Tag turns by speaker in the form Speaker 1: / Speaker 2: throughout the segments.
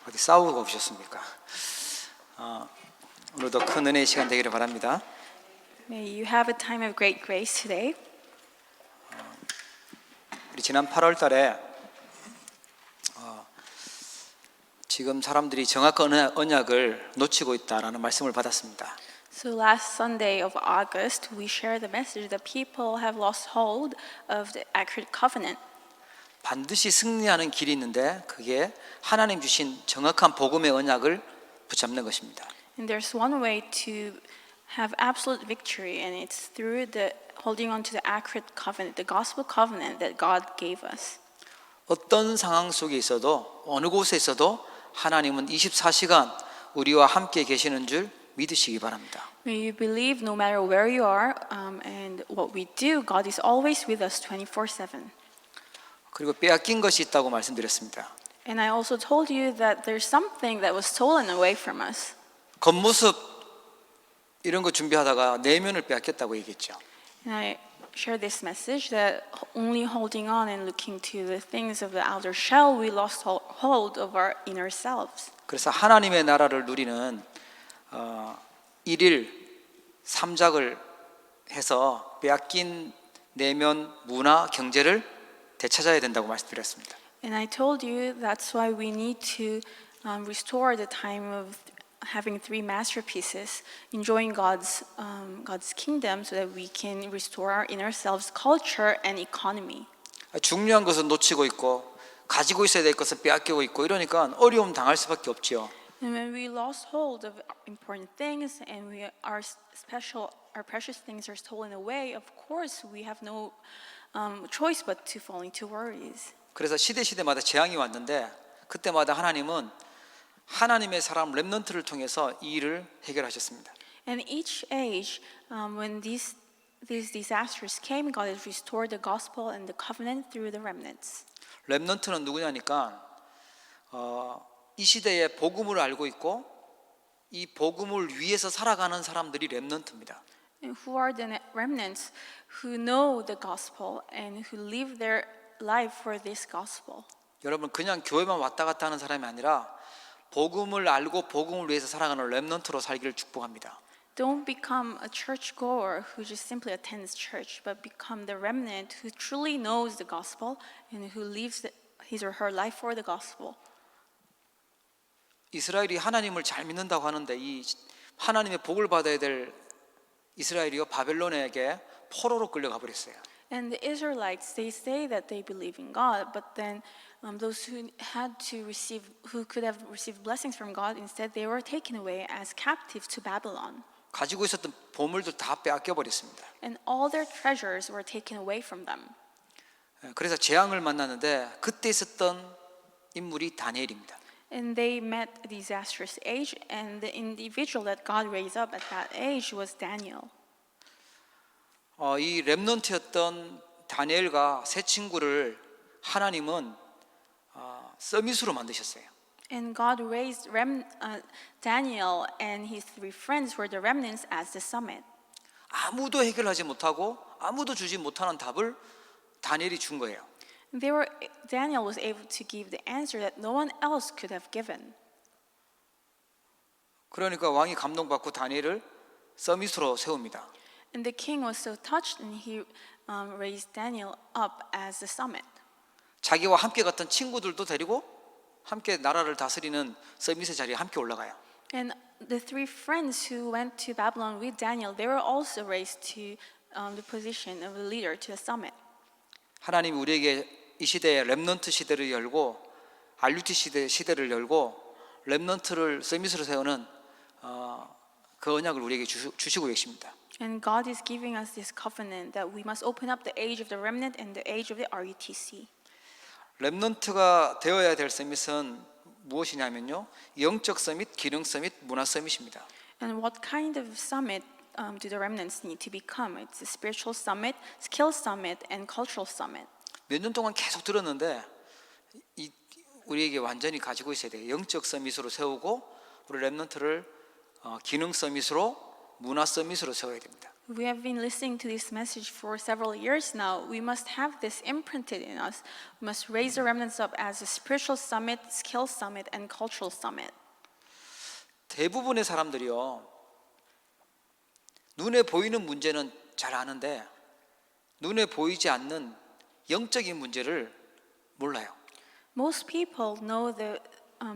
Speaker 1: 어디 싸우고 오셨습니까? 오늘도 큰 은혜의 시간 되기를 바랍니다.
Speaker 2: May you have a time of great grace today.
Speaker 1: 우리 지난 8월 달에 지금 사람들이 정확한 언약을 놓치고 있다라는 말씀을 받았습니다.
Speaker 2: So last Sunday of August, we shared the message that people have lost hold of the accurate covenant.
Speaker 1: 반드시 승리하는 길이 있는데 그게 하나님 주신 정확한 복음의 언약을 붙잡는 것입니다.
Speaker 2: And there's one way to have absolute victory, and it's through the holding on to the accurate covenant, the gospel covenant that God gave us.
Speaker 1: 어떤 상황 속에 있어도 어느 곳에 있어도 하나님은 24시간 우리와 함께 계시는 줄 믿으시기 바랍니다.
Speaker 2: May you believe no matter where you are and what we do, God is always with us 24/7.
Speaker 1: 그리고 빼앗긴 것이 있다고 말씀드렸습니다.
Speaker 2: And I also told you that there's something that was stolen away from us.
Speaker 1: 겉모습 이런 거 준비하다가 내면을 빼앗겼다고 얘기했죠.
Speaker 2: And I share this message that only holding on and looking to the things of the outer shell, we lost hold of our inner selves.
Speaker 1: 그래서 하나님의 나라를 누리는 일일 삼작을 해서 빼앗긴 내면 문화 경제를 되찾아야 된다고 말씀드렸습니다.
Speaker 2: And I told you that's why we need to restore the time of having three masterpieces, enjoying God's kingdom, so that we can restore our inner selves, culture, and economy.
Speaker 1: 중요한 것은 놓치고 있고 가지고 있어야 될 것은 빼앗기고 있고 이러니까 어려움 당할 수밖에 없지요.
Speaker 2: And when we lost hold of important things and our precious things are stolen away, of course we have no choice but to fall into worries.
Speaker 1: 그래서 시대마다 재앙이 왔는데 그때마다 하나님은 하나님의 사람 렘넌트를 통해서 이 일을 해결하셨습니다.
Speaker 2: And each age, when these disasters came, God has restored the gospel and the covenant through the remnants.
Speaker 1: 렘넌트는 누구냐니까 이 시대에 복음을 알고 있고 이 복음을 위해서 살아가는 사람들이 렘넌트입니다.
Speaker 2: And who are the remnants who know the gospel and who live their life for this gospel?
Speaker 1: 여러분 그냥 교회만 왔다 갔다 하는 사람이 아니라 복음을 알고 복음을 위해서 살아가는 렘넌트로 살기를 축복합니다.
Speaker 2: Don't become a churchgoer who just simply attends church, but become the remnant who truly knows the gospel and who lives his or her life for the gospel.
Speaker 1: 이스라엘이 하나님을 잘 믿는다고 하는데 이 하나님의 복을 받아야 될 이스라엘이요 바벨론에게 포로로 끌려가 버렸어요.
Speaker 2: And the Israelites, they say that they believe in God, but then those who could have received blessings from God, instead they were taken away as captives to Babylon.
Speaker 1: 가지고 있었던 보물들 다 빼앗겨 버렸습니다.
Speaker 2: And all their treasures were taken away from them.
Speaker 1: 그래서 재앙을 만났는데 그때 있었던 인물이 다니엘입니다.
Speaker 2: And they met a disastrous age, and the individual that God raised up at that age was Daniel.
Speaker 1: 이 렘넌트였던 다니엘과 세 친구를 하나님은 서밋으로 만드셨어요.
Speaker 2: And God raised Daniel and his three friends were the remnants as the summit.
Speaker 1: 아무도 해결하지 못하고 아무도 주지 못하는 답을 다니엘이 준 거예요.
Speaker 2: Daniel was able to give the answer that no one else could have given.
Speaker 1: 그러니까 왕이 감동받고 다니엘을 서밋으로 세웁니다.
Speaker 2: And the king was so touched, and he raised Daniel up as the summit.
Speaker 1: 자기와 함께 갔던 친구들도 데리고 함께 나라를 다스리는 서밋의 자리에 함께 올라가요.
Speaker 2: And the three friends who went to Babylon with Daniel, they were also raised to the position of a leader, to the summit.
Speaker 1: 하나님이 우리에게 이 시대에 렘넌트 시대를 열고 RUT 시대를 열고 렘넌트를 서밋으로 세우는 그 언약을 우리에게 주시고 계십니다.
Speaker 2: And God is giving us this covenant that we must open up the age of the remnant and the age of the RUTC.
Speaker 1: 렘넌트가 되어야 될 서밋은 무엇이냐면요, 영적 서밋, 기능 서밋, 문화 서밋입니다.
Speaker 2: And what kind of summit do the remnants need to become? It's a spiritual summit, skill summit, and cultural summit.
Speaker 1: 몇 년 동안 계속 들었는데 우리에게 완전히 가지고 있어야 돼요. 영적 서밋으로 세우고 우리 렘넌트를 기능 서밋으로 문화 서밋으로 세워야 됩니다.
Speaker 2: We have been listening to this message for several years now. We must have this imprinted in us. We must raise the remnants up as a spiritual summit, skill summit, and cultural summit.
Speaker 1: 대부분의 사람들이요, 눈에 보이는 문제는 잘 아는데 눈에 보이지 않는 영적인 문제를 몰라요.
Speaker 2: Most people know the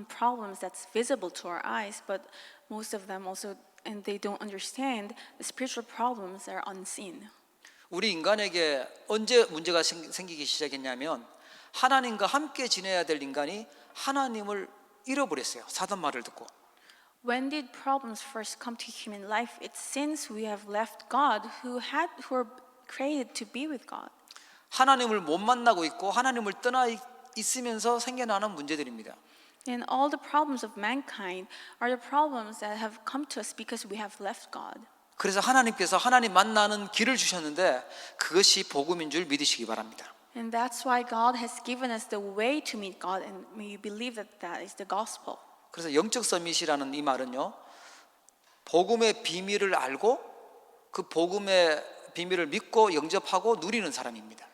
Speaker 2: problems that's visible to our eyes, but most of them also, and they don't understand the spiritual problems that are unseen.
Speaker 1: 우리 인간에게 언제 문제가 생기기 시작했냐면 하나님과 함께 지내야 될 인간이 하나님을 잃어버렸어요. 사단 말을 듣고.
Speaker 2: When did problems first come to human life? It's since we have left God, who were created to be with God.
Speaker 1: 하나님을 못 만나고 있고 하나님을 떠나 있으면서 생겨나는 문제들입니다.
Speaker 2: And all the problems of mankind are the problems that have come to us because we have left God.
Speaker 1: 그래서 하나님께서 하나님 만나는 길을 주셨는데 그것이 복음인 줄 믿으시기 바랍니다.
Speaker 2: And that's why God has given us the way to meet God, and may you believe that that is the gospel.
Speaker 1: 그래서 영적 서밋이라는 이 말은요, 복음의 비밀을 알고 그 복음의 비밀을 믿고 영접하고 누리는 사람입니다.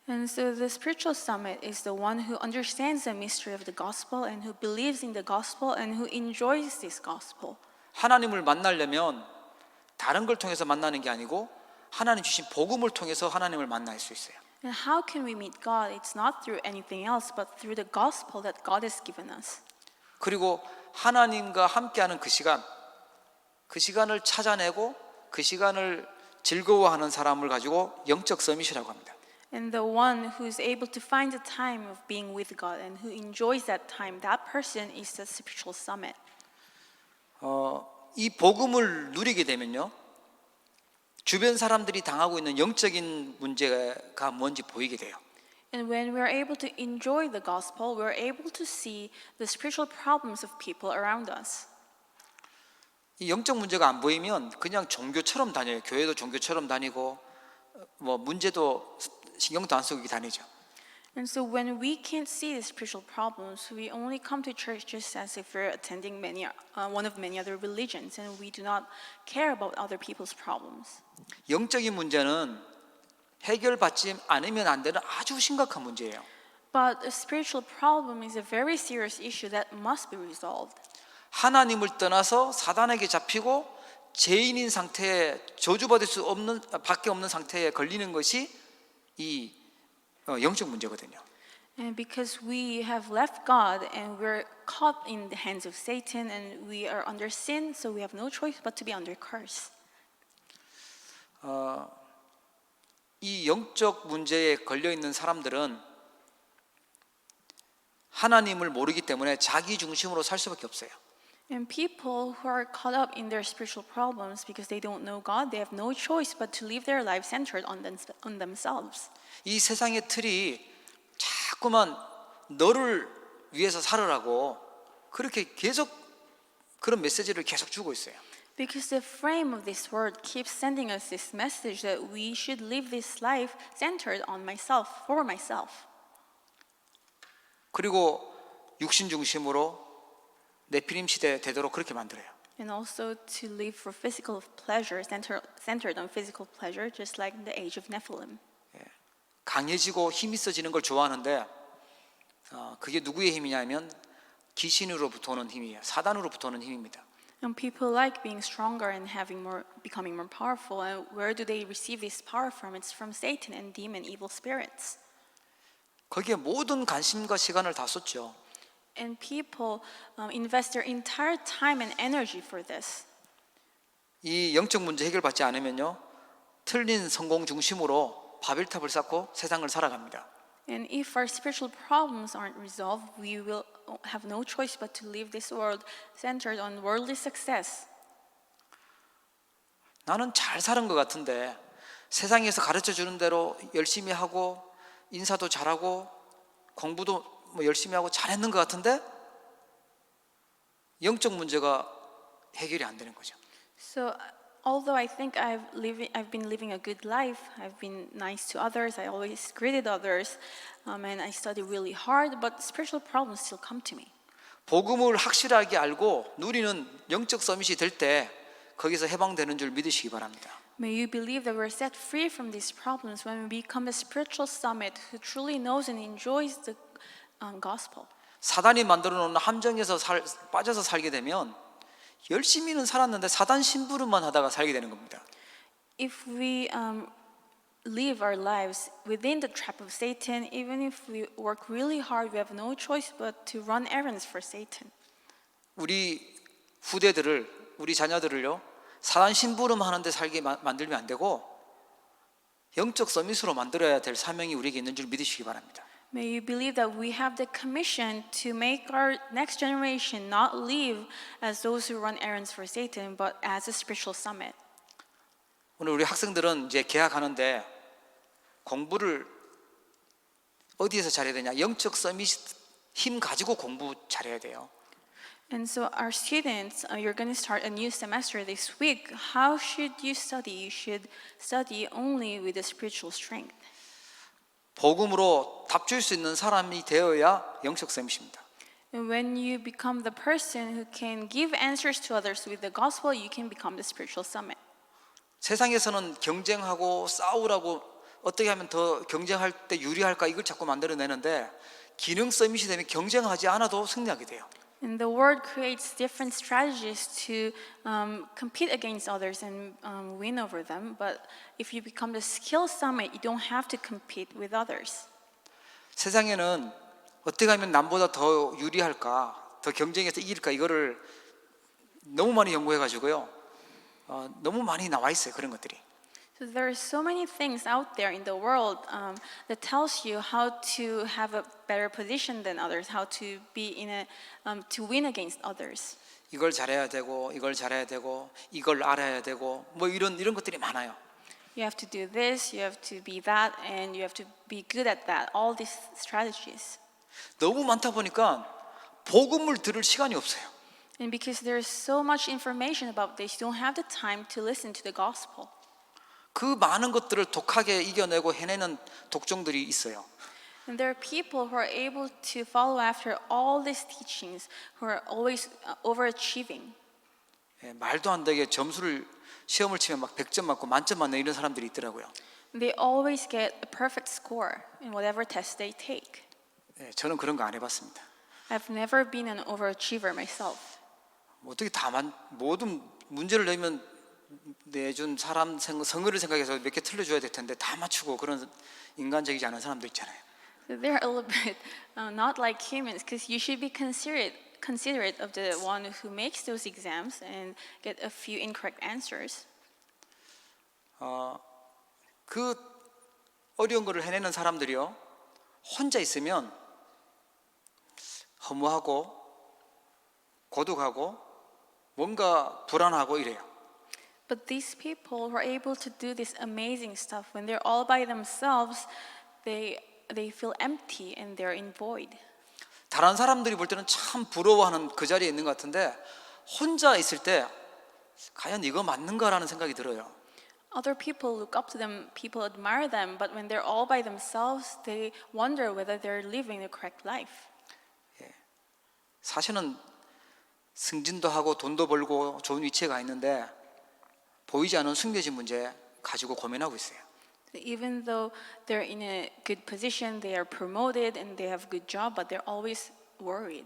Speaker 2: And so the spiritual summit is the one who understands the mystery of the gospel and who believes in the gospel and who enjoys this gospel.
Speaker 1: 하나님을 만나려면 다른 걸 통해서 만나는 게 아니고 하나님 주신 복음을 통해서 하나님을 만날 수 있어요.
Speaker 2: And how can we meet God? It's not through anything else, but through the gospel that God has given us.
Speaker 1: 그리고 하나님과 함께하는 그 시간을 찾아내고 그 시간을 즐거워하는 사람을 가지고 영적 서밋이라고 합니다.
Speaker 2: And the one who is able to find the time of being with God and who enjoys that time, that person is the spiritual summit.
Speaker 1: 이 복음을 누리게 되면요, 주변 사람들이 당하고 있는 영적인 문제가 뭔지 보이게 돼요.
Speaker 2: And when we're able to enjoy the gospel, we're able to see the spiritual problems of people around us.
Speaker 1: 이 영적 문제가 안 보이면 그냥 종교처럼 다녀요. 교회도 종교처럼 다니고 뭐 문제도 신경도 안 쓰고 다니죠.
Speaker 2: And so when we can't see the spiritual problems, we only come to church just as if we're attending one of many other religions, and we do not care about other people's problems.
Speaker 1: 영적인 문제는 해결받지 않으면 안 되는 아주 심각한 문제예요.
Speaker 2: But a spiritual problem is a very serious issue that must be resolved.
Speaker 1: 하나님을 떠나서 사단에게 잡히고 죄인인 상태에 저주받을 수 없는 밖에 없는 상태에 걸리는 것이 이 영적 문제거든요.
Speaker 2: And because we have left God and we're caught in the hands of Satan and we are under sin, so we have no choice but to be under curse.
Speaker 1: 이 영적 문제에 걸려 있는 사람들은 하나님을 모르기 때문에 자기 중심으로 살 수밖에 없어요.
Speaker 2: And people who are caught up in their spiritual problems because they don't know God, they have no choice but to live their life centered on themselves.
Speaker 1: 이 세상의 틀이 자꾸만 너를 위해서 살으라고 그렇게 계속 그런 메시지를 계속 주고 있어요.
Speaker 2: Because the frame of this world keeps sending us this message that we should live this life centered on myself, for myself.
Speaker 1: 그리고 육신 중심으로 네피림 시대 되도록 그렇게 만들어요.
Speaker 2: And also to live for physical pleasure, centered on physical pleasure, just like the age of Nephilim.
Speaker 1: 강해지고 힘 있어지는 걸 좋아하는데 그게 누구의 힘이냐면 귀신으로부터 오는 힘이에요. 사단으로부터 오는 힘입니다.
Speaker 2: And people like being stronger and becoming more powerful. And where do they receive this power from? It's from Satan and demon evil spirits.
Speaker 1: 거기에 모든 관심과 시간을 다 쏟죠.
Speaker 2: And people invest their entire time and energy for this.
Speaker 1: 이 영적 문제 해결받지 않으면요, 틀린 성공 중심으로 바벨탑을 쌓고 세상을 살아갑니다.
Speaker 2: And if our spiritual problems aren't resolved, we will have no choice but to live this world centered on worldly success.
Speaker 1: 나는 잘 사는 것 같은데 세상에서 가르쳐 주는 대로 열심히 하고 인사도 잘하고 공부도 뭐 열심히 하고 잘했는 것 같은데 영적 문제가 해결이 안 되는 거죠.
Speaker 2: So although I think I've been living a good life, I've been nice to others, I always greeted others, and I study really hard, but spiritual problems still come to me.
Speaker 1: 복음을 확실하게 알고 누리는 영적 서밋이 될 때 거기서 해방되는 줄 믿으시기 바랍니다.
Speaker 2: May you believe that we're set free from these problems when we become a spiritual summit who truly knows and enjoys the gospel.
Speaker 1: 사단이 만들어 놓은 함정에서 빠져서 살게 되면 열심히는 살았는데 사단 심부름만 하다가 살게 되는 겁니다.
Speaker 2: If we live our lives within the trap of Satan, even if we work really hard, we have no choice but to run errands for Satan.
Speaker 1: 우리 후대들을, 우리 자녀들을요, 사단 심부름 하는데 살게 만들면 안 되고 영적 서밋으로 만들어야 될 사명이 우리에게 있는 줄 믿으시기 바랍니다.
Speaker 2: May you believe that we have the commission to make our next generation not live as those who run errands for Satan, but as a spiritual summit.
Speaker 1: 오늘 우리 학생들은 이제 개학하는데 공부를 어디에서 잘해야 되냐? 영적 서밋 힘 가지고 공부 잘해야 돼요.
Speaker 2: And so our students, you're going to start a new semester this week. How should you study? You should study only with the spiritual strength.
Speaker 1: 복음으로 답 줄 수 있는 사람이 되어야 영적 서밋입니다.
Speaker 2: And when you become the person who can give answers to others with the gospel, you can become the spiritual summit.
Speaker 1: 세상에서는 경쟁하고 싸우라고 어떻게 하면 더 경쟁할 때 유리할까 이걸 자꾸 만들어내는데 기능 서밋이 되면 경쟁하지 않아도 승리하게 돼요.
Speaker 2: And the world creates different strategies to compete against others and win over them. But if you become the skill summit, you don't have to compete with others.
Speaker 1: 세상에는 어떻게 하면 남보다 더 유리할까, 더 경쟁해서 이길까 이거를 너무 많이 연구해가지고요, 너무 많이 나와 있어요 그런 것들이.
Speaker 2: So there are so many things out there in the world that tells you how to have a better position than others, how to be in a to win against others.
Speaker 1: 이걸 잘해야 되고, 이걸 잘해야 되고, 이걸 알아야 되고, 뭐 이런 것들이 많아요.
Speaker 2: You have to do this, you have to be that, and you have to be good at that. All these strategies.
Speaker 1: 너무 많다 보니까 복음을 들을 시간이 없어요.
Speaker 2: And because there's so much information about this, you don't have the time to listen to the gospel.
Speaker 1: 그 많은 것들을 독하게 이겨내고 해내는 독종들이 있어요.
Speaker 2: And there are people who are able to follow after all these teachings, who are always overachieving.
Speaker 1: 예, 말도 안 되게 점수를 시험을 치면 막 100점 맞고 만점 맞는 이런 사람들이 있더라고요.
Speaker 2: They always get a perfect score in whatever test they take.
Speaker 1: 예, 저는 그런 거 안 해봤습니다.
Speaker 2: I've never been an overachiever myself.
Speaker 1: 어떻게 모든 문제를 내면 내준 사람 성의를 생각해서 몇 개 틀려줘야 될 텐데 다 맞추고 그런 인간적이지 않은 사람도 있잖아요.
Speaker 2: So they're a little bit not like humans, because you should be considerate of the one who makes those exams and get a few incorrect answers.
Speaker 1: 그 어려운 거를 해내는 사람들이요, 혼자 있으면 허무하고 고독하고 뭔가 불안하고 이래요.
Speaker 2: But these people who are able to do this amazing stuff, when they're all by themselves, they feel empty and they're in void.
Speaker 1: 다른 사람들이 볼 때는 참 부러워하는 그 자리에 있는 것 같은데 혼자 있을 때 과연 이거 맞는가라는 생각이 들어요.
Speaker 2: Other people look up to them, people admire them, but when they're all by themselves, they wonder whether they're living the correct life.
Speaker 1: 사실은 승진도 하고 돈도 벌고 좋은 위치에 가 있는데 보이지 않는 숨겨진 문제 가지고 고민하고 있어요.
Speaker 2: Even though they're in a good position, they are promoted and they have a good job, but they're always worried.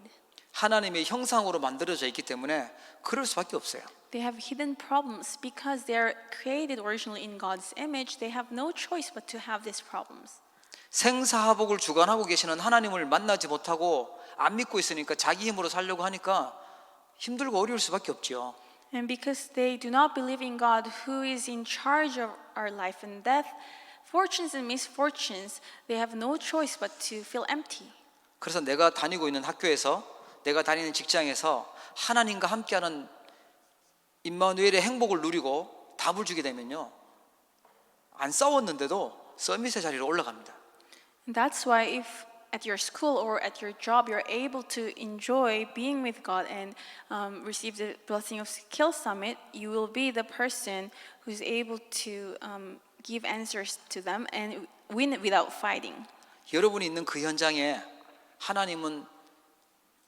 Speaker 1: 하나님의 형상으로 만들어져 있기 때문에 그럴 수밖에 없어요.
Speaker 2: They have hidden problems because they are created originally in God's image. They have no choice but to have these problems.
Speaker 1: 생사화복을 주관하고 계시는 하나님을 만나지 못하고 안 믿고 있으니까 자기 힘으로 살려고 하니까 힘들고 어려울 수밖에 없죠.
Speaker 2: And because they do not believe in God, who is in charge of our life and death, fortunes and misfortunes, they have no choice but to feel empty.
Speaker 1: 그래서 내가 다니고 있는 학교에서, 내가 다니는 직장에서 하나님과 함께하는 임마누엘의 행복을 누리고 답을 주게 되면요, 안 싸웠는데도 서밋의 자리로 올라갑니다.
Speaker 2: And that's why if at your school or at your job you're able to enjoy being with God and receive the blessing of Skill Summit, you will be the person who's able to give answers to them and win without fighting.
Speaker 1: 여러분이 있는 그 현장에 하나님은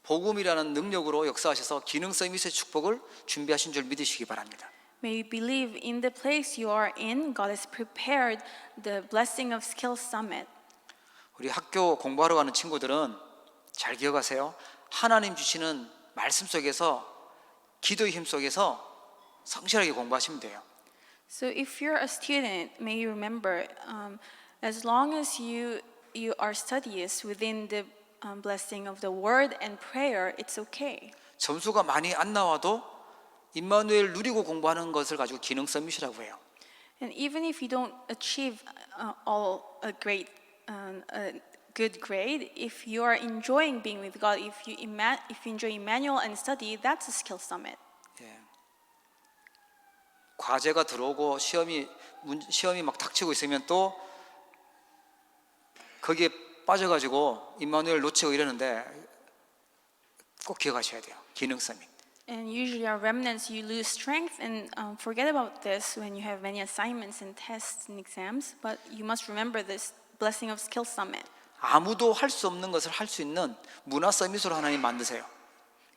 Speaker 1: 복음이라는 능력으로 역사하셔서 기능 서밋의 축복을 준비하신 줄 믿으시기 바랍니다.
Speaker 2: May you believe in the place you are in, God has prepared the blessing of Skills Summit.
Speaker 1: 우리 학교 공부하러 가는 친구들은 잘 기억하세요. 하나님 주시는 말씀 속에서 기도의 힘 속에서 성실하게 공부하시면 돼요.
Speaker 2: So if you're a student, may you remember, as long as you are studious within the blessing of the word and prayer, it's okay.
Speaker 1: 점수가 많이 안 나와도 임마누엘 누리고 공부하는 것을 가지고 기능 서밋이라고 해요.
Speaker 2: And even if you don't achieve a good grade, if you are enjoying being with God, if you enjoy Emmanuel and study, that's a skill summit.
Speaker 1: 예. 과제가 들어오고 시험이 막 닥치고 있으면 또 거기에 빠져가지고 임마누엘 놓치고 이러는데 꼭 기억하셔야 돼요. 기능 서밋.
Speaker 2: And usually our remnants, you lose strength and forget about this when you have many assignments and tests and exams. But you must remember this blessing of skill summit.
Speaker 1: 아무도 할 수 없는 것을 할 수 있는 문화 서밋으로 하나님 만드세요.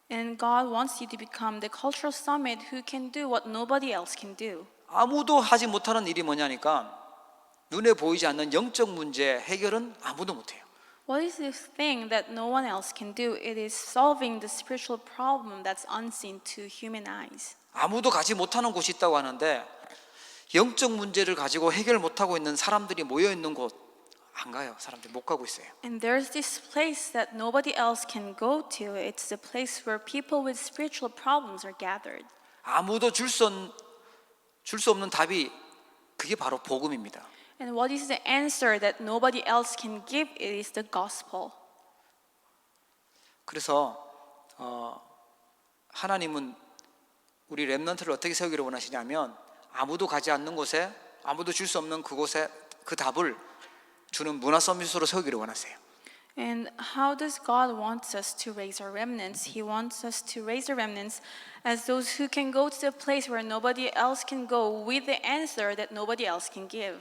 Speaker 2: And God wants you to become the cultural summit who can do what nobody else can do.
Speaker 1: 아무도 하지 못하는 일이 뭐냐니까 눈에 보이지 않는 영적 문제 해결은 아무도 못해요.
Speaker 2: What is this thing that no one else can do? It is solving the spiritual problem that's unseen to human eyes.
Speaker 1: 아무도 가지 못하는 곳이 있다고 하는데 영적 문제를 가지고 해결 못하고 있는 사람들이 모여 있는 곳 안 가요. 사람들이 못 가고 있어요.
Speaker 2: And there's this place that nobody else can go to. It's the place where people with spiritual problems are gathered.
Speaker 1: 아무도 줄 수 없는 답이 그게 바로 복음입니다.
Speaker 2: And what is the answer that nobody else can give? It is the gospel.
Speaker 1: 그래서 하나님은 우리 렘넌트를 어떻게 세우기를 원하시냐면 아무도 가지 않는 곳에 아무도 줄 수 없는 그곳에 그 답을 주는 문화 서밋으로 세우기를 원하세요.
Speaker 2: And how does God want us to raise our remnants? He wants us to raise our remnants as those who can go to the place where nobody else can go with the answer that nobody else can give.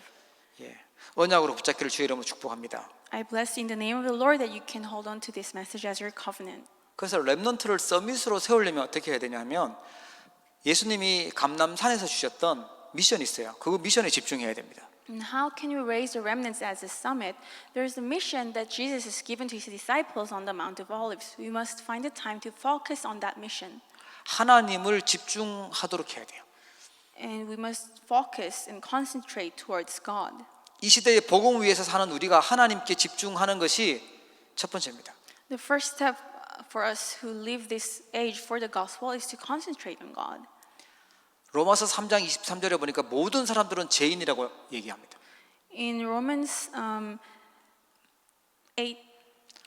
Speaker 1: 예, 언약으로 붙잡기를 주의 이름으로 축복합니다.
Speaker 2: I bless you in the name of the Lord that you can hold on to this message as your covenant.
Speaker 1: 그래서 렘넌트를 서밋으로 세우려면 어떻게 해야 되냐면 예수님이 감람산에서 주셨던 미션이 있어요. 그 미션에 집중해야 됩니다.
Speaker 2: And how can we raise the remnants as a summit? There's a mission that Jesus has given to his disciples on the Mount of Olives. We must find the time to focus on that mission.
Speaker 1: 하나님을 집중하도록 해야 돼요.
Speaker 2: And we must focus and concentrate towards God.
Speaker 1: 이 시대의 복음 위에서 사는 우리가 하나님께 집중하는 것이 첫 번째입니다.
Speaker 2: The first step for us who live this age for the gospel is to concentrate on God.
Speaker 1: 로마서 3장 23절에 보니까 모든 사람들은 죄인이라고 얘기합니다.
Speaker 2: In Romans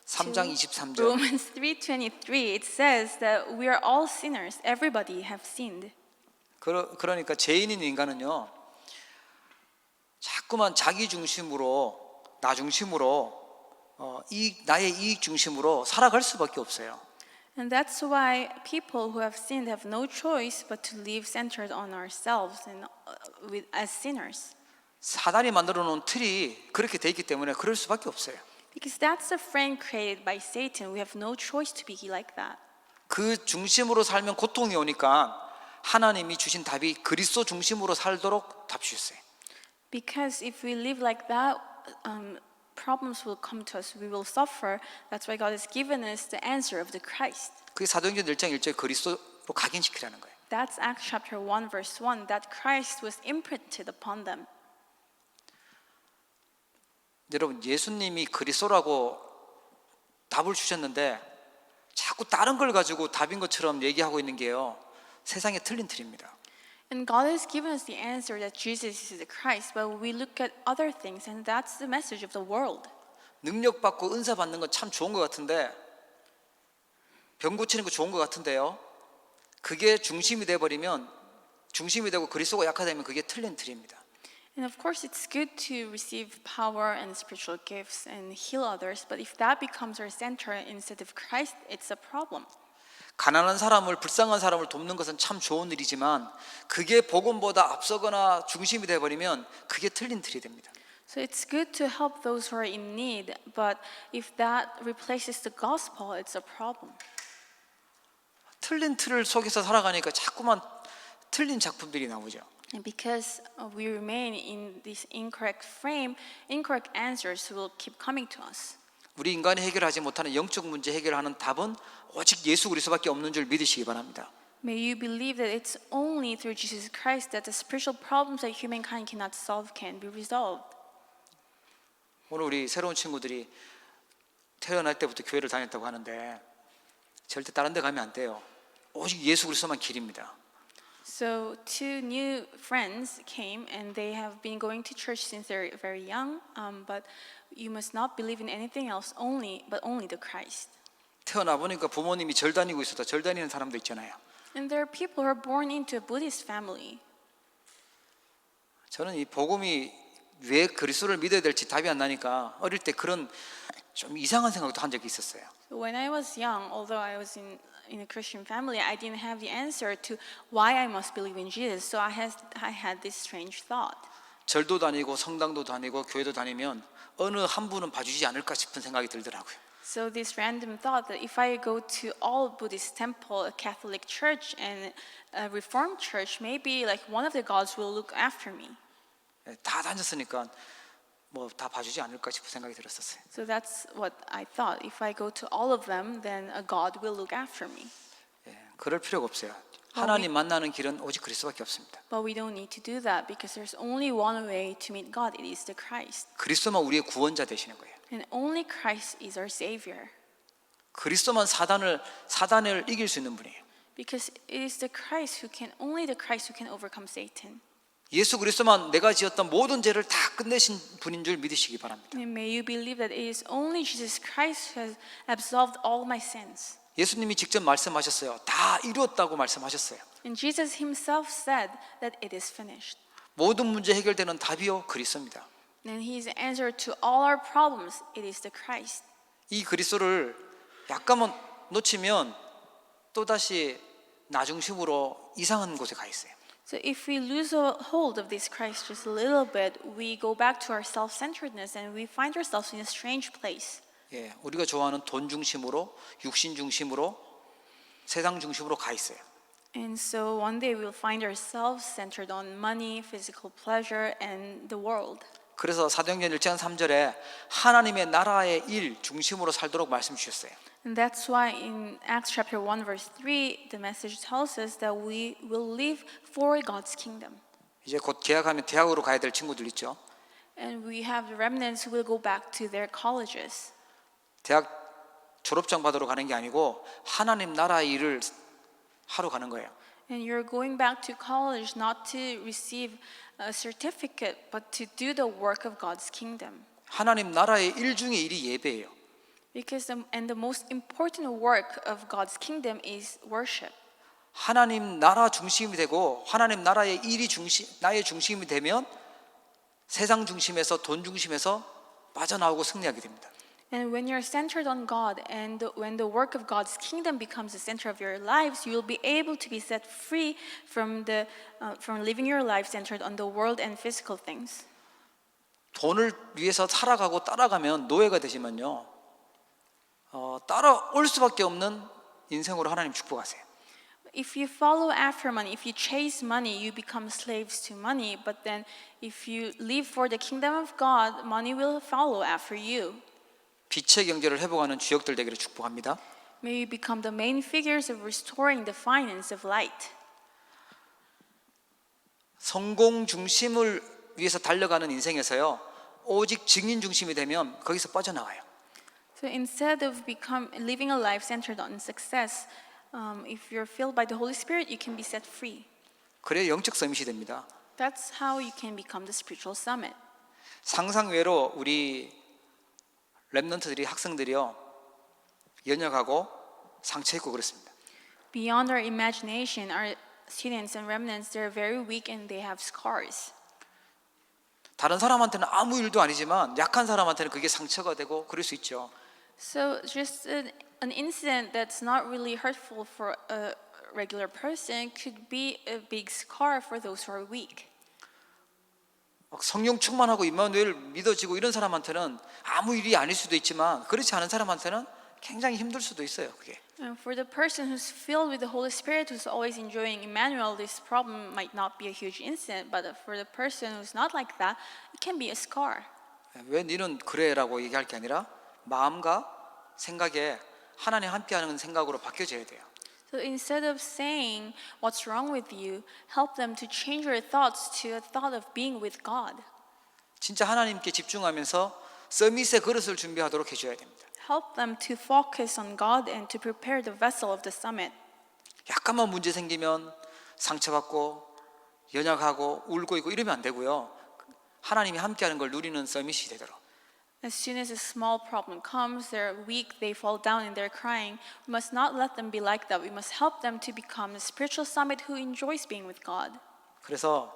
Speaker 1: 3장 23절.
Speaker 2: Romans 3:23 it says that we are all sinners. Everybody have sinned.
Speaker 1: 그러니까 죄인인 인간은요. 자꾸만 자기 중심으로 나 중심으로 나의 이익 중심으로 살아갈 수밖에 없어요.
Speaker 2: And that's why people who have sinned have no choice but to live centered on ourselves and as sinners.
Speaker 1: 사단이 만들어 놓은 틀이 그렇게 돼 있기 때문에 그럴 수밖에 없어요.
Speaker 2: Because that's a frame created by Satan. We have no choice to be like that.
Speaker 1: 그 중심으로 살면 고통이 오니까 하나님이 주신 답이 그리스도 중심으로 살도록 답 주셨어요.
Speaker 2: Because if we live like that, problems will come to us. We will suffer. That's why God has given us the answer of the Christ.
Speaker 1: 그게 사도행전 1장 1절 그리스도로 각인시키라는 거예요.
Speaker 2: That's Acts chapter 1 verse 1 that Christ was imprinted upon them.
Speaker 1: 여러분 예수님이 그리스도라고 답을 주셨는데 자꾸 다른 걸 가지고 답인 것처럼 얘기하고 있는 게요. 세상에 틀린 틀입니다.
Speaker 2: And God has given us the answer that Jesus is the Christ, but we look at other things and that's the message of the world.
Speaker 1: 능력 받고 은사 받는 건 참 좋은 것 같은데 병 고치는 거 좋은 것 같은데요. 그게 중심이 돼 버리면 중심이 되고 그리스도가 약화되면 그게 틀린 틀입니다.
Speaker 2: And of course it's good to receive power and spiritual gifts and heal others, but if that becomes our center instead of Christ, it's a problem.
Speaker 1: 가난한 사람을 불쌍한 사람을 돕는 것은 참 좋은 일이지만 그게 복음보다 앞서거나 중심이 돼 버리면 그게 틀린 틀이 됩니다.
Speaker 2: So it's good to help those who are in need, but if that replaces the gospel, it's a problem.
Speaker 1: 틀린 틀을 속에서 살아가니까 자꾸만 틀린 작품들이 나오죠.
Speaker 2: And because we remain in this incorrect frame, incorrect answers will keep coming to us.
Speaker 1: 우리 인간이 해결하지 못하는 영적 문제 해결하는 답은 오직 예수 그리스도밖에 없는 줄 믿으시기 바랍니다.
Speaker 2: May you believe that it's only through Jesus Christ that the spiritual problems that humankind cannot solve can be resolved.
Speaker 1: 오늘 우리 새로운 친구들이 태어날 때부터 교회를 다녔다고 하는데 절대 다른 데 가면 안 돼요. 오직 예수 그리스도만 길입니다.
Speaker 2: So two new friends came and they have been going to church since they're very young, but you must not believe in anything else but only the Christ.
Speaker 1: 태어나 보니까 부모님이 절 다니고 있어도 절 다니는 사람도 있잖아요.
Speaker 2: And there are people who are born into a Buddhist family.
Speaker 1: 저는 이 복음이 왜 그리스도를 믿어야 될지 답이 안 나니까 어릴 때 그런 좀 이상한 생각도 한 적이 있었어요.
Speaker 2: So when I was young, although I was in a Christian family, I didn't have the answer to why I must believe in Jesus. So I had this strange thought.
Speaker 1: 절도 다니고 성당도 다니고 교회도 다니면 어느 한 분은 봐주지 않을까 싶은 생각이 들더라고요.
Speaker 2: So this random thought that if I go to all Buddhist temple, a Catholic church, and a Reformed church, maybe like one of the gods will look after me.
Speaker 1: 다 다녔으니까 뭐 다 봐주지 않을까 싶은 생각이 들었었어요.
Speaker 2: So that's what I thought. If I go to all of them, then a God will look after me.
Speaker 1: 그럴 필요가 없어요. 하나님 만나는 길은 오직 그리스도밖에 없습니다.
Speaker 2: But we don't need to do that because there's only one way to meet God. It is the Christ.
Speaker 1: 그리스도만 우리의 구원자 되시는 거예요.
Speaker 2: And only Christ is our Savior.
Speaker 1: 그리스도만 사단을 이길 수 있는 분이에요.
Speaker 2: Because it is the Christ only the Christ who can overcome Satan.
Speaker 1: 예수 그리스도만 내가 지었던 모든 죄를 다 끝내신 분인 줄 믿으시기 바랍니다.
Speaker 2: And may you believe that it is only Jesus Christ who has absolved all my sins.
Speaker 1: 예수님이 직접 말씀하셨어요. 다 이루었다고 말씀하셨어요.
Speaker 2: And Jesus himself said that it is finished.
Speaker 1: 모든 문제 해결되는 답이요 그리스도입니다.
Speaker 2: And his answer to all our problems, it is the Christ.
Speaker 1: 이 그리스도를 약간만 놓치면 또다시 나 중심으로 이상한 곳에 가 있어요.
Speaker 2: So if we lose a hold of this Christ just a little bit, we go back to our self-centeredness and we find ourselves in a strange place.
Speaker 1: 예, 우리가 좋아하는 돈 중심으로, 육신 중심으로, 세상 중심으로 가 있어요.
Speaker 2: And so one day we'll find ourselves centered on money, physical pleasure, and the world.
Speaker 1: 그래서 사도행전 1장 3절에 하나님의 나라의 일 중심으로 살도록 말씀 주셨어요.
Speaker 2: And that's why in Acts chapter 1 verse 3, the message tells us that we will live for God's kingdom.
Speaker 1: 이제 곧 개학하면 대학으로 가야 될 친구들 있죠.
Speaker 2: And we have the remnants who will go back to their colleges.
Speaker 1: 대학 졸업장 받으러 가는 게 아니고 하나님 나라의 일을 하러 가는 거예요.
Speaker 2: And you're going back to college not to receive a certificate, but to do the work of God's kingdom.
Speaker 1: 하나님 나라의 일 중에 일이 예배예요.
Speaker 2: Because the most important work of God's kingdom is worship.
Speaker 1: 하나님 나라 중심이 되고 하나님 나라의 일이 나의 중심이 되면 세상 중심에서 돈 중심에서 빠져나오고 승리하게 됩니다.
Speaker 2: And when you're centered on God and when the work of God's kingdom becomes the center of your lives, you will be able to be set free from living your life centered on the world and physical things.
Speaker 1: 돈을 위해서 살아가고 따라가면 노예가 되시면요. 따라올 수밖에 없는 인생으로 하나님 축복하세요.
Speaker 2: If you follow after money, if you chase money, you become slaves to money. But then if you live for the kingdom of God, money will follow after you.
Speaker 1: 빛의 경제를 회복하는 주역들 되기를 축복합니다.
Speaker 2: May you become the main figures of restoring the finance of light.
Speaker 1: 성공 중심을 위해서 달려가는 인생에서요. 오직 증인 중심이 되면 거기서 빠져나와요.
Speaker 2: So instead of living a life centered on success, if you're filled by the Holy Spirit, you can be set free.
Speaker 1: 그래야 영적 서밋이 됩니다.
Speaker 2: That's how you can become the spiritual summit.
Speaker 1: 상상 외로 우리 렘넌트들이 학생들이요. 연약하고 상처 있고 그렇습니다.
Speaker 2: Beyond our imagination, our students and remnants, they're very weak and they have scars.
Speaker 1: 다른 사람한테는 아무 일도 아니지만 약한 사람한테는 그게 상처가 되고 그럴 수 있죠.
Speaker 2: So just an incident that's not really hurtful for a regular person could be a big scar for those who are weak.
Speaker 1: 성령 충만하고 임마누엘 믿어지고 이런 사람한테는 아무 일이 아닐 수도 있지만 그렇지 않은 사람한테는 굉장히 힘들 수도 있어요. 그게.
Speaker 2: And for the person who's filled with the Holy Spirit, who's always enjoying Emmanuel, this problem might not be a huge incident. But for the person who's not like that, it can be a scar.
Speaker 1: 왜 너는 그래라고 얘기할 게 아니라 마음과 생각에 하나님 함께하는 생각으로 바뀌어져야 돼요.
Speaker 2: So instead of saying what's wrong with you, help them to change their thoughts to a thought of being with God.
Speaker 1: 진짜 하나님께 집중하면서 서밋의 그릇을 준비하도록 해줘야 됩니다.
Speaker 2: Help them to focus on God and to prepare the vessel of the summit.
Speaker 1: 약간만 문제 생기면 상처받고 연약하고 울고 있고 이러면 안 되고요. 하나님이 함께하는 걸 누리는 서밋이 되도록.
Speaker 2: As soon as a small problem comes, they're weak, they fall down and they're crying. We must not let them be like that. We must help them to become a spiritual summit who enjoys being with God.
Speaker 1: 그래서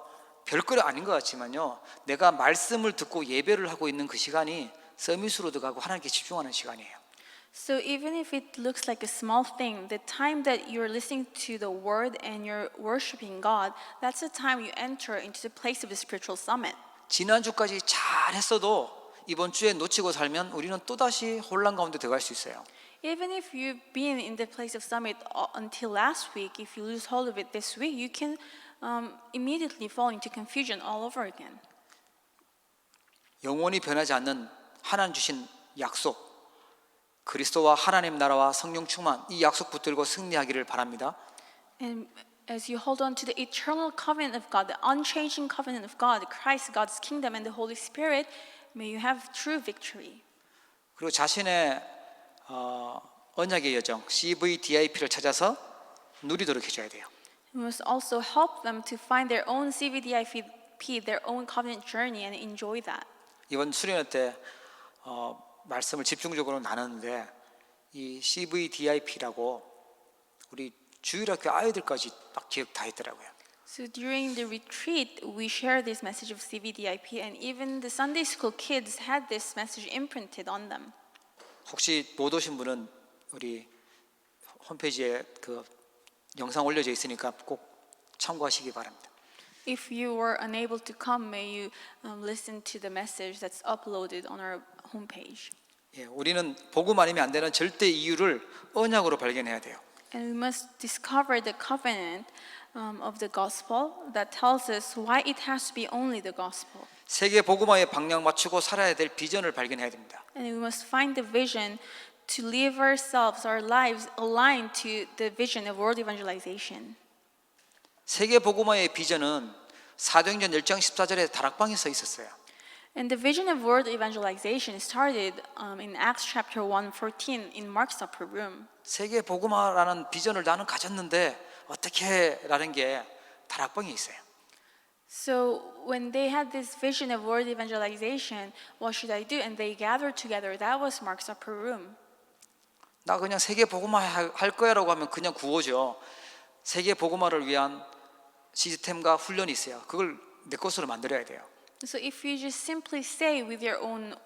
Speaker 1: 별거 아닌 것 같지만요. 내가 말씀을 듣고 예배를 하고 있는 그 시간이 서밋으로 들어가고 하나님께 집중하는 시간이에요.
Speaker 2: So even if it looks like a small thing, the time that you're listening to the word and you're worshiping God, that's the time you enter into the place of the spiritual summit.
Speaker 1: 지난주까지 잘 했어도 이번 주에 놓치고 살면 우리는 또다시 혼란 가운데 들어갈 수 있어요.
Speaker 2: Even if you've been in the place of summit until last week, if you lose hold of it this week, you can immediately fall into confusion all over again.
Speaker 1: 영원히 변하지 않는 하나님 주신 약속, 그리스도와 하나님 나라와 성령 충만, 이 약속 붙들고 승리하기를 바랍니다.
Speaker 2: And as you hold on to the eternal covenant of God, the unchanging covenant of God, Christ, God's kingdom, and the Holy Spirit, may you have true victory.
Speaker 1: 그리고 자신의 언약의 여정, CVDIP를 찾아서 누리도록 해줘야 돼요.
Speaker 2: We must also help them to find their own CVDIP, their own covenant journey, and enjoy that.
Speaker 1: 이번 수련회 때 말씀을 집중적으로 나눴는데 이 CVDIP라고 우리 주일학교 아이들까지 딱 기억 다 했더라고요.
Speaker 2: So during the retreat, we shared this message of CVDIP, and even the Sunday school kids had this message imprinted on them.
Speaker 1: 혹시 못 오신 분은 우리 홈페이지에 그 영상 올려져 있으니까 꼭 참고하시기 바랍니다.
Speaker 2: If you were unable to come, may you listen to the message that's uploaded on our homepage.
Speaker 1: 예, 우리는 복음 아니면 안 되는 절대 이유를 언약으로 발견해야 돼요.
Speaker 2: And we must discover the covenant of the gospel that tells us why it has to be only the gospel.
Speaker 1: 세계 복음화에 방향 맞추고 살아야 될 비전을 발견해야 됩니다.
Speaker 2: And we must find the vision to live ourselves, our lives aligned to the vision of world evangelization.
Speaker 1: 세계 복음화의 비전은 사도행전 1장 14절에 다락방에 서 있었어요.
Speaker 2: And the vision of world evangelization started in Acts chapter 1:14 in Mark's upper room.
Speaker 1: 세계 복음화라는 비전을 나는 가졌는데 어떻게라는 게 다락방에 있어요.
Speaker 2: So when they had this vision of world evangelization, what should I do? And they gathered together. That was Mark's upper room.
Speaker 1: 나 그냥 세계 복음화 할 거야라고 하면 그냥 구호죠. 세계 복음화를 위한 시스템과 훈련이 있어요. 그걸 내 것으로 만들어야 돼요.
Speaker 2: So if you just simply say with your own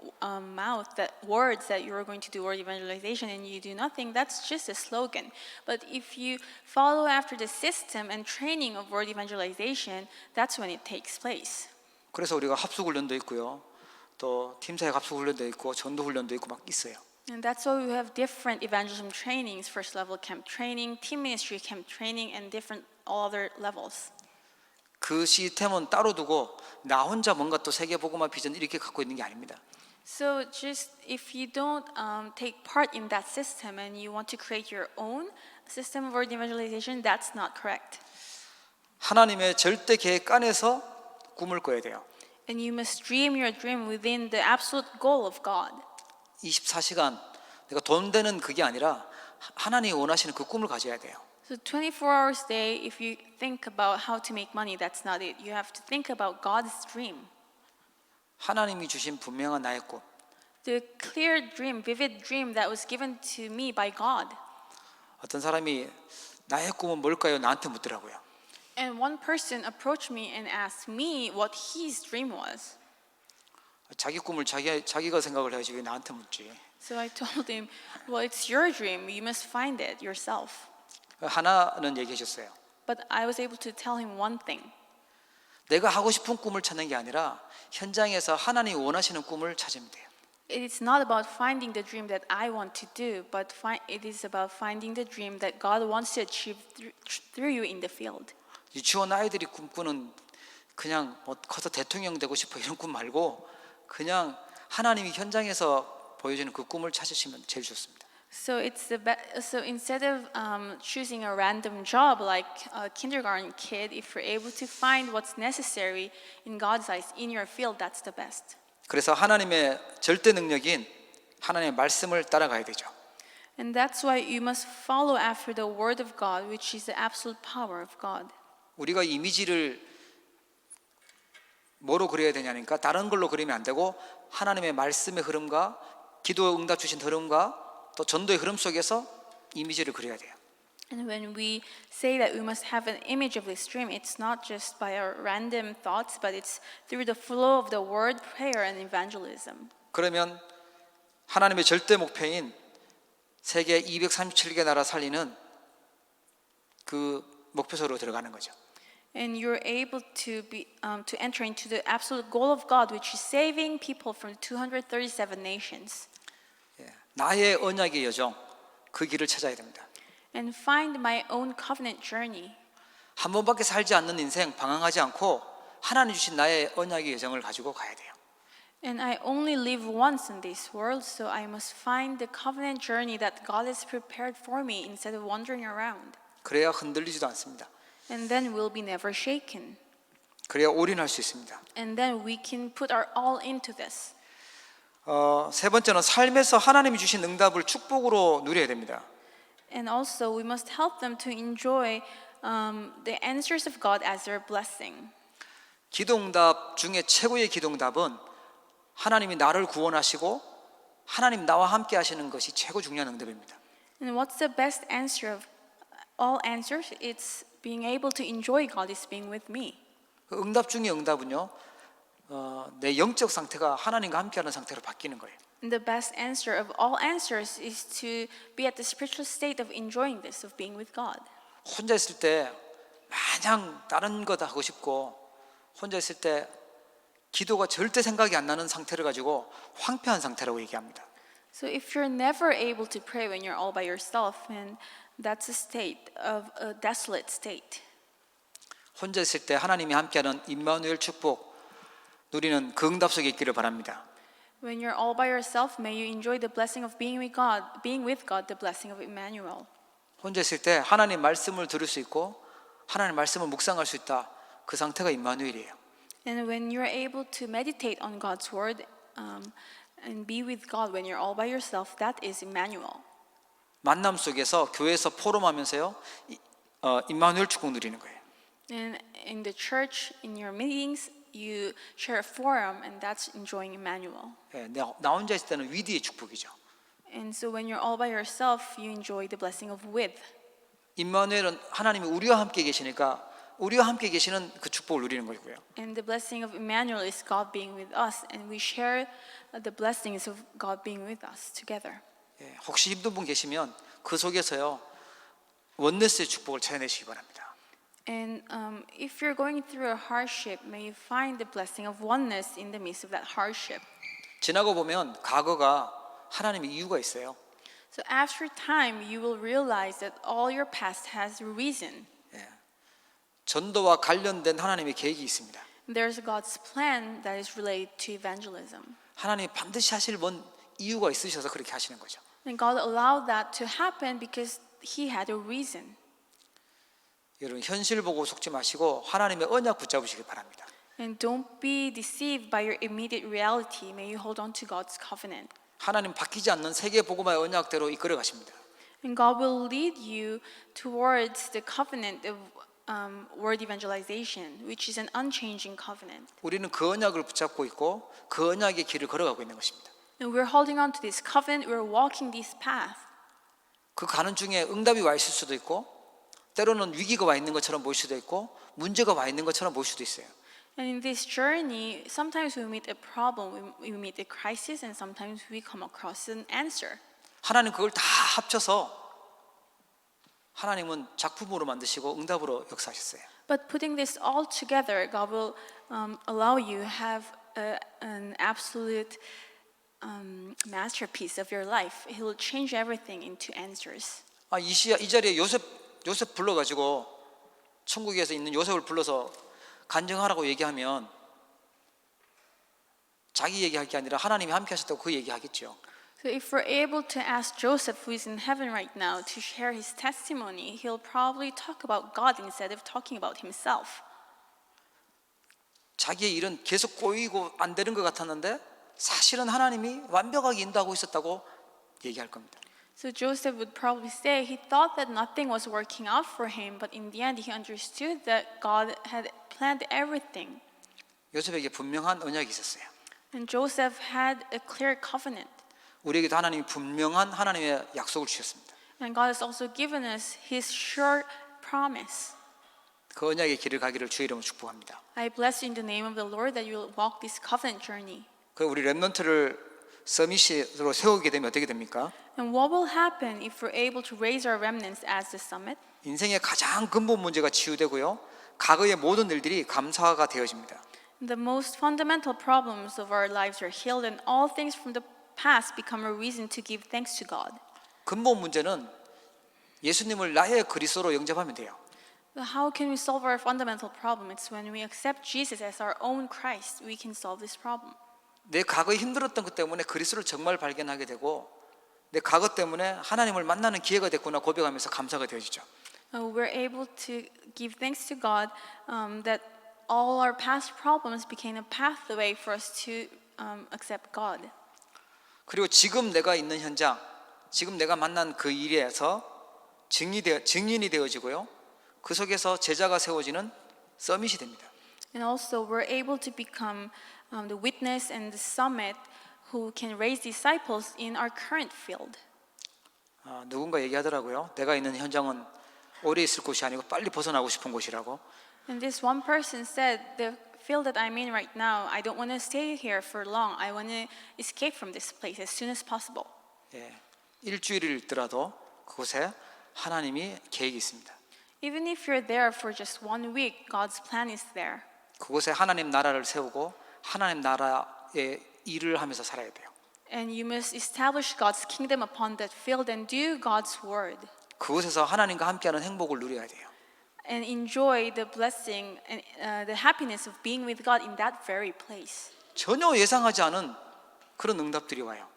Speaker 2: mouth that words that you are going to do world evangelization and you do nothing, that's just a slogan. But if you follow after the system and training of world evangelization, that's when it takes place.
Speaker 1: 그래서 우리가 합숙 훈련도 있고요. 또 팀사역 합숙 훈련도 있고 전도 훈련도 있고 막 있어요.
Speaker 2: And that's why we have different evangelism trainings, first level camp training, team ministry camp training, and different all other levels.
Speaker 1: 그 시스템은 따로 두고 나 혼자 뭔가 또 세계 복음화 비전 이렇게 갖고 있는 게 아닙니다.
Speaker 2: So just if you don't take part in that system and you want to create your own system of world evangelization, that's not correct.
Speaker 1: 하나님의 절대 계획 안에서 꿈을 꿔야 돼요.
Speaker 2: And you must dream your dream within the absolute goal of God.
Speaker 1: 24시간 내가 돈 되는 그게 아니라 하나님이 원하시는 그 꿈을 가져야 돼요.
Speaker 2: So 24 hours a day, if you think about how to make money, that's not it. You have to think about God's dream.
Speaker 1: 하나님이 주신 분명한 나의 꿈.
Speaker 2: The clear dream, vivid dream that was given to me by God.
Speaker 1: 어떤 사람이 나의 꿈은 뭘까요? 나한테 묻더라고요.
Speaker 2: And one person approached me and asked me what his dream was.
Speaker 1: 자기 꿈을 자기가 생각을 해야지 왜 나한테 묻지?
Speaker 2: So I told him, well, it's your dream. You must find it yourself.
Speaker 1: 하나는 얘기해 줬어요.
Speaker 2: But I was able to tell him one thing.
Speaker 1: 내가 하고 싶은 꿈을 찾는 게 아니라 현장에서 하나님이 원하시는 꿈을 찾으면 돼요.
Speaker 2: it's not about finding the dream that I want to do, but it is about finding the dream that God wants to achieve through you in the field.
Speaker 1: 유치원 아이들이 꿈꾸는 그냥 뭐 커서 대통령 되고 싶어 이런 꿈 말고 그냥 하나님이 현장에서 보여주는 그 꿈을 찾으시면 제일 좋습니다.
Speaker 2: So so instead of choosing a random job like a kindergarten kid, if you're able to find what's necessary in God's eyes in your field, that's the best.
Speaker 1: 그래서 하나님의 절대 능력인 하나님의 말씀을 따라가야 되죠.
Speaker 2: And that's why you must follow after the word of God, which is the absolute power of God.
Speaker 1: 우리가 이미지를 뭐로 그려야 되냐니까 다른 걸로 그리면 안 되고 하나님의 말씀의 흐름과 기도 응답 주신 흐름과 또 전도의 흐름 속에서 이미지를 그려야 돼요.
Speaker 2: And when we say that we must have an image of this dream, it's not just by our random thoughts, but it's through the flow of the word, prayer, and evangelism.
Speaker 1: 그러면 하나님의 절대 목표인 세계 237개 나라 살리는 그 목표소로 들어가는 거죠.
Speaker 2: And you're able to enter into the absolute goal of God, which is saving people from 237 nations.
Speaker 1: 나의 언약의 여정, 그 길을 찾아야 됩니다.
Speaker 2: And find my own covenant journey.
Speaker 1: 한 번밖에 살지 않는 인생 방황하지 않고 하나님 주신 나의 언약의 여정을 가지고 가야 돼요.
Speaker 2: And I only live once in this world, so I must find the covenant journey that God has prepared for me instead of wandering around.
Speaker 1: 그래야 흔들리지도 않습니다.
Speaker 2: And then we'll be never shaken.
Speaker 1: 그래야 올인할 수 있습니다.
Speaker 2: And then we can put our all into this.
Speaker 1: 세 번째는 삶에서 하나님이 주신 응답을 축복으로 누려야 됩니다.
Speaker 2: And also, we must help them to enjoy the answers of God as their blessing.
Speaker 1: 기도응답 중에 최고의 기도응답은 하나님이 나를 구원하시고 하나님 나와 함께 하시는 것이 최고 중요한 응답입니다.
Speaker 2: And what's the best answer of all answers? It's being able to enjoy God is being with me.
Speaker 1: 그 응답 중에 응답은요, 내 영적 상태가 하나님과 함께하는 상태로 바뀌는 거예요.
Speaker 2: And the best answer of all answers is to be at the spiritual state of enjoying this, of being with God.
Speaker 1: 혼자 있을 때 마냥 다른 거 다 하고 싶고 혼자 있을 때 기도가 절대 생각이 안 나는 상태를 가지고 황폐한 상태라고 얘기합니다.
Speaker 2: So if you're never able to pray when you're all by yourself, and that's a state of a desolate state.
Speaker 1: 혼자 있을 때 하나님이 함께하는 임마누엘 축복 누리는 그 응답 속에 있기를 바랍니다.
Speaker 2: When you're all by yourself, may you enjoy the blessing of being with God, the blessing of Emmanuel.
Speaker 1: 혼자 있을 때 하나님 말씀을 들을 수 있고 하나님 말씀을 묵상할 수 있다. 그 상태가 임마누엘이에요.
Speaker 2: And when you're able to meditate on God's word and be with God when you're all by yourself, that is Emmanuel.
Speaker 1: 만남 속에서 교회에서 포럼하면서요, 임마누엘 축복 누리는 거예요.
Speaker 2: And in the church, in your meetings, you share a forum, and that's enjoying Emmanuel.
Speaker 1: 나 혼자 있을 때는 위드의 축복이죠.
Speaker 2: And so when you're all by yourself, you enjoy the blessing of with.
Speaker 1: 임마누엘은 하나님이 우리와 함께 계시니까 우리와 함께 계시는 그 축복을 누리는 거고요.
Speaker 2: And the blessing of Emmanuel is God being with us, and we share the blessings of God being with us together.
Speaker 1: 혹시 힘든 분 계시면 그 속에서요 원네스의 축복을 찾아내시기 바랍니다.
Speaker 2: And if you're going through a hardship, may you find the blessing of oneness in the midst of that hardship.
Speaker 1: 지나고 보면 과거가 하나님의 이유가 있어요.
Speaker 2: So after time, you will realize that all your past has a reason.
Speaker 1: 전도와 관련된 하나님의 계획이 있습니다.
Speaker 2: There's God's plan that is related to evangelism.
Speaker 1: 하나님이 반드시 하실 뭔 이유가 있으셔서 그렇게 하시는 거죠.
Speaker 2: And God allowed that to happen because He had a reason.
Speaker 1: 여러분 현실 보고 속지 마시고 하나님의 언약 붙잡으시기 바랍니다.
Speaker 2: And don't be deceived by your immediate reality. May you hold on to God's covenant.
Speaker 1: 하나님 바뀌지 않는 세계 복음화의 언약대로 이끌어 가십니다.
Speaker 2: And God will lead you towards the covenant of word evangelization, which is an unchanging covenant.
Speaker 1: 우리는 그 언약을 붙잡고 있고 그 언약의 길을 걸어가고 있는 것입니다.
Speaker 2: And we're holding on to this covenant. We're walking this path.
Speaker 1: 그 가는 중에 응답이 와 있을 수도 있고 때로는 위기가 와 있는 것처럼 보일 수도 있고 문제가 와 있는 것처럼 보일 수도 있어요.
Speaker 2: And in this journey, sometimes we meet a problem, we meet a crisis, and sometimes we come across an answer.
Speaker 1: 하나님 그걸 다 합쳐서 하나님은 작품으로 만드시고 응답으로 역사하셨어요.
Speaker 2: But putting this all together, God will allow you have an absolute masterpiece of your life. He will change everything into answers.
Speaker 1: 이 자리에 요셉 불러가지고 천국에서 있는 요셉을 불러서 간증하라고 얘기하면 자기 얘기할 게 아니라 하나님이 함께 하셨다고 그 얘기하겠죠.
Speaker 2: So if we're able to ask Joseph, who is in heaven right now, to share his testimony, he'll probably talk about God instead of talking about himself.
Speaker 1: 자기의 일은 계속 꼬이고 안 되는 것 같았는데 사실은 하나님이 완벽하게 인도하고 있었다고 얘기할 겁니다.
Speaker 2: So Joseph would probably say he thought that nothing was working out for him, but in the end he understood that God had planned everything.
Speaker 1: 요셉에게 분명한 언약이 있었어요.
Speaker 2: And Joseph had a clear covenant.
Speaker 1: 우리에게도 하나님이 분명한 하나님의 약속을 주셨습니다.
Speaker 2: And God has also given us his sure promise.
Speaker 1: 그 언약의 길을 가기를 주의 이름으로 축복합니다.
Speaker 2: I bless you in the name of the Lord that you will walk this covenant journey.
Speaker 1: 그 우리 렘넌트를 서밋으로 세우게 되면 어떻게 됩니까?
Speaker 2: And what will happen if we're able to raise our remnants as the summit?
Speaker 1: 인생의 가장 근본 문제가 치유되고요. 과거의 모든 일들이 감사가 되어집니다.
Speaker 2: The most fundamental problems of our lives are healed, and all things from the past become a reason to give thanks to God.
Speaker 1: 근본 문제는 예수님을 나의 그리스도로 영접하면 돼요.
Speaker 2: But how can we solve our fundamental problem? It's when we accept Jesus as our own Christ, we can solve this problem.
Speaker 1: 내 과거에 힘들었던 것 때문에 그리스도를 정말 발견하게 되고 내 과거 때문에 하나님을 만나는 기회가 됐구나 고백하면서 감사가 되어지죠.
Speaker 2: We're able to give thanks to God that all our past problems became a pathway for us to accept God.
Speaker 1: 그리고 지금 내가 있는 현장, 지금 내가 만난 그 일에서 증인이 되어지고요. 그 속에서 제자가 세워지는 서밋이 됩니다.
Speaker 2: And also we're able to become the witness and the summit who can raise disciples in our current field.
Speaker 1: 누군가 얘기하더라고요. 내가 있는 현장은 오래 있을 곳이 아니고 빨리 벗어나고 싶은 곳이라고.
Speaker 2: And this one person said, the field that I'm in right now, I don't want to stay here for long. I want to escape from this place as soon as possible.
Speaker 1: 예, 일주일을 있더라도 그곳에 하나님이 계획이 있습니다.
Speaker 2: Even if you're there for just 1 week, God's plan is there.
Speaker 1: 그곳에 하나님 나라를 세우고 하나님 나라의 일을 하면서 살아야 돼요.
Speaker 2: And you must establish God's kingdom upon that field and do God's word.
Speaker 1: 그곳에서 하나님과 함께하는 행복을 누려야 돼요.
Speaker 2: And enjoy the blessing and the happiness of being with God in that very place.
Speaker 1: 전혀 예상하지 않은 그런 응답들이 와요.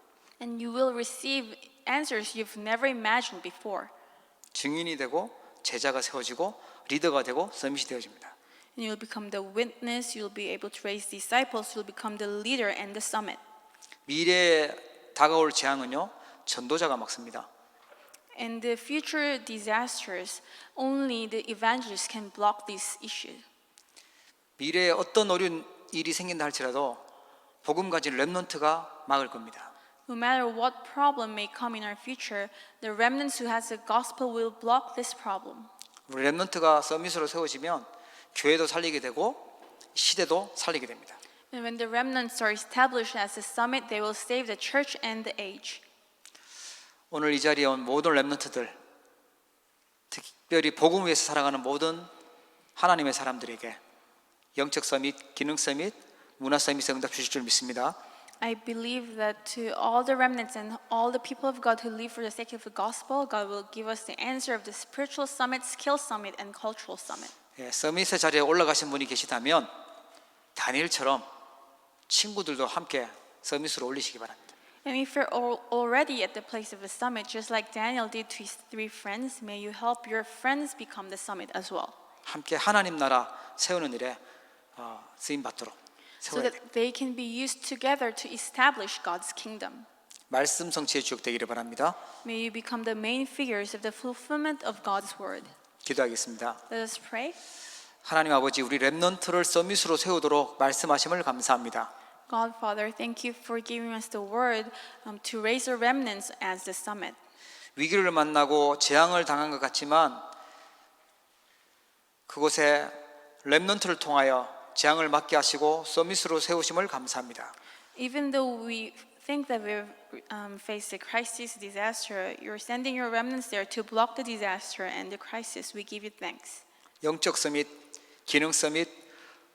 Speaker 2: And you will receive answers you've never imagined before.
Speaker 1: 증인이 되고 제자가 세워지고 리더가 되고 서밋이 되어집니다.
Speaker 2: And you'll become the witness, you'll be able to raise disciples, you'll become the leader and the summit.
Speaker 1: 미래에 다가올 재앙은요 전도자가 막습니다.
Speaker 2: And the future disasters, only the evangelists can block this issue.
Speaker 1: 미래에 어떤 어려운 일이 생긴다 할지라도 복음 가진 렘넌트가 막을 겁니다.
Speaker 2: No matter what problem may come in our future, the remnants who has the gospel will block this problem.
Speaker 1: 우리 렘넌트가 서밋으로 세워지면 교회도 살리게 되고 시대도 살리게 됩니다.
Speaker 2: And when the remnants are established as a summit, they will save the church and the age.
Speaker 1: 오늘 이 자리에 온 모든 렘넌트들, 특별히 복음 위에서 살아가는 모든 하나님의 사람들에게 영적 서밋, 기능 서밋, 문화 서밋에 응답 주실 줄 믿습니다.
Speaker 2: I believe that to all the remnants and all the people of God who live for the sake of the gospel, God will give us the answer of the spiritual summit, skill summit, and cultural summit.
Speaker 1: 예, 서밋의 자리에 올라가신 분이 계시다면 다니엘처럼 친구들도 함께 서밋으로 올리시기 바랍니다.
Speaker 2: And if you're already at the place of the summit, just like Daniel did to his 3 friends, may you help your friends become the summit as well.
Speaker 1: 함께 하나님 나라 세우는 일에 쓰임 받도록
Speaker 2: So
Speaker 1: 세워야 돼요.
Speaker 2: that they can be used together to establish God's kingdom.
Speaker 1: 말씀 성취의 주역 되기를 바랍니다.
Speaker 2: May you become the main figures of the fulfillment of God's word.
Speaker 1: 기도하겠습니다.
Speaker 2: Let us pray.
Speaker 1: 하나님 아버지, 우리 렘넌트를 서밋으로 세우도록 말씀하심을 감사합니다.
Speaker 2: God, Father, thank you for giving us the word to raise the remnants as the summit.
Speaker 1: 위기를 만나고 재앙을 당한 것 같지만 그곳에 렘넌트를 통하여 재앙을 막게 하시고 서밋으로 세우심을 감사합니다.
Speaker 2: Even though we think that we've faced a crisis, disaster, you're sending your remnants there to block the disaster and the crisis. We give you thanks.
Speaker 1: 영적 서밋, 기능 서밋,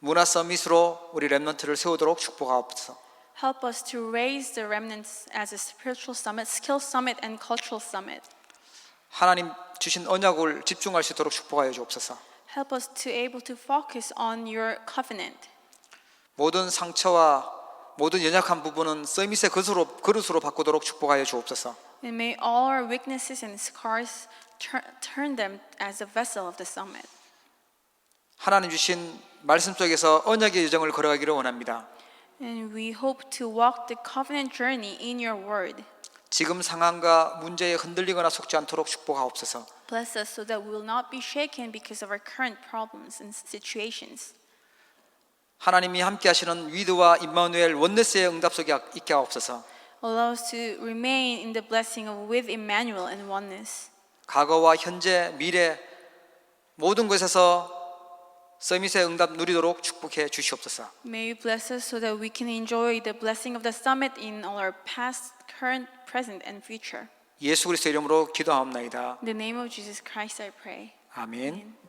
Speaker 1: 문화 서밋으로 우리 렘넌트를 세우도록 축복하옵소서.
Speaker 2: Help us to raise the remnants as a spiritual summit, skill summit, and cultural summit.
Speaker 1: 하나님 주신 언약을 집중할 수 있도록 축복하여 주옵소서.
Speaker 2: Help us to able to focus on your covenant.
Speaker 1: 모든 상처와 모든 연약한 부분은 서밋의 그릇으로 바꾸도록 축복하여 주옵소서.
Speaker 2: And may all our weaknesses and scars turn them as a vessel of the summit.
Speaker 1: 하나님 주신 말씀 속에서 언약의 여정을 걸어가기를 원합니다.
Speaker 2: And we hope to walk the covenant journey in your word.
Speaker 1: 지금 상황과 문제에 흔들리거나 속지 않도록 축복하옵소서.
Speaker 2: Bless us so that we will not be shaken because of our current problems and situations.
Speaker 1: 하나님이 함께 하시는 위드와 임마누엘 원네스의 응답 속에 있게 하옵소서.
Speaker 2: Allow us to remain in the blessing of with Emmanuel and oneness.
Speaker 1: 과거와 현재, 미래 모든 것에서 서밋의 응답 누리도록 축복해 주시옵소서.
Speaker 2: May you bless us so that we can enjoy the blessing of the summit in all our past, current, present, and future.
Speaker 1: 예수 그리스도 이름으로 기도하옵나이다.
Speaker 2: In the name of Jesus Christ I pray.
Speaker 1: 아멘.
Speaker 2: Amen.